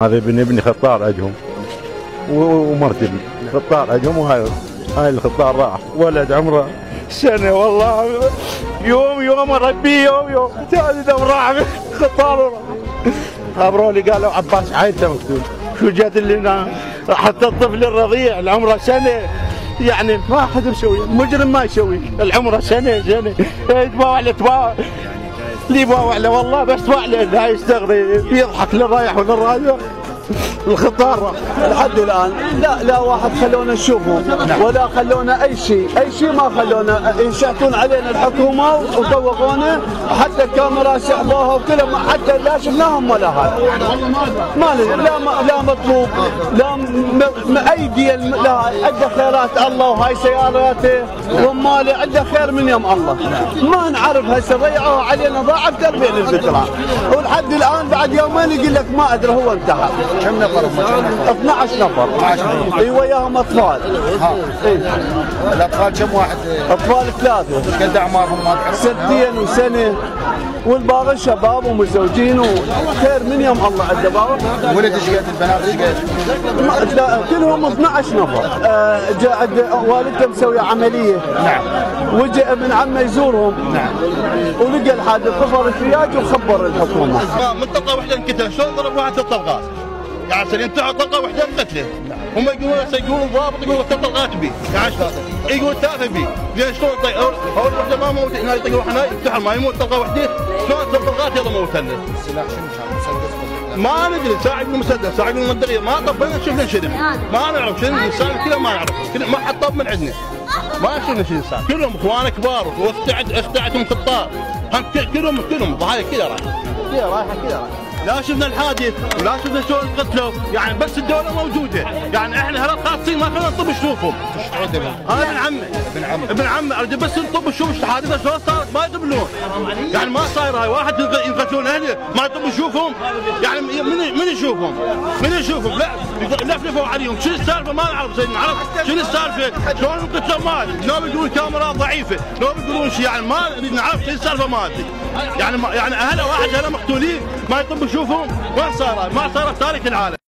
هذا ابني خطار اجهم ومرتي خطار اجهم، وهاي الخطار راح ولد عمره سنه والله، يوم اربيه يوم ثاني دم راح خطار. خبروا لي قالوا عباس عايته مكتوب، شو جات اللي حتى الطفل الرضيع اللي عمره سنه، يعني ما حد مسوي، مجرم ما يسوي، العمره سنه يتباوع له تباوع اللي يباوع له والله، بس تباوع له لا يستغرب يضحك للرايح وللراجع. الخطار لحد الان لا واحد خلونا نشوفهم ولا خلونا اي شيء ما خلونا، يشحتون علينا الحكومه وطوقونا، حتى الكاميرا سحبوها وكلهم، حتى لا شفناهم ولا هاي ما لا مطلوب لا ايدي لا عنده خيرات الله، وهاي سياراته وماله عنده خير من يوم الله، ما نعرف هسه ضيعوها علينا، ضاع اكثر بين الذكرى، ولحد الان بعد يومين يقول لك ما ادري هو انتهى. كم نفر؟ 12 نفر. اي وياهم اطفال. الاطفال كم واحد؟ اطفال 3. ايش قد اعمارهم ما تعرف؟ سنتين وسنه، والباقي شباب ومزوجين وخير من يوم الله عنده باقي. ولد ايش قد؟ البنات ايش قد؟ كلهم 12 نفر. جاء عند والدته مسويه عمليه. نعم. وجاء ابن عمه يزورهم. نعم. ولقى الحادث خبر الثياج وخبر الحكومه. من طلقه واحده انقتل، شلون ضرب واحد 3 طلقات؟ يعني سينتهى طلقه واحده انقتله. هم يقولون ضابط يقولون 3 طلقات بي، يعني يقول 3 بي، ليش شلون اول وحده ما موت هنا يطق روح هنا يفتح ما يموت طلقه واحده، شلون 3 طلقات يلا موتنا. السلاح شنو كان؟ مسدس؟ ما ندري، ساعد المسدس، ساعد المنطقيه، ما طبينا شفنا شنو، ما نعرف شنو الانسان كله، ما نعرف ما حد طب من عندنا، ما شفنا شنو الانسان، كلهم اخوان كبار واختعتهم خطار، كلهم ضحايا كذا رايحه كذا. لا شفنا الحادث ولا شفنا شلون قتلوا، يعني بس الدوله موجوده، يعني احنا هلا خاصين ما خلينا نطب نشوفهم. هذا ابن عمي ارجع بس نطب نشوف الحادثه شلون صارت، ما يقبلون، يعني ما صاير هاي واحد ينقتلون اهله ما يطب نشوفهم، يعني من يشوفهم لا لفلفوا عليهم، شنو السالفه ما نعرف، نعرف شنو السالفه، شلون انقتلوا ما ادري، لو بيقولون كاميرات ضعيفه، لو بيقولون شيء، يعني ما نعرف شنو السالفه ما ادري، يعني اهله واحد مقتولين ما يطب يشوفهم، وين صار؟ ما صارت تاريخ العالم.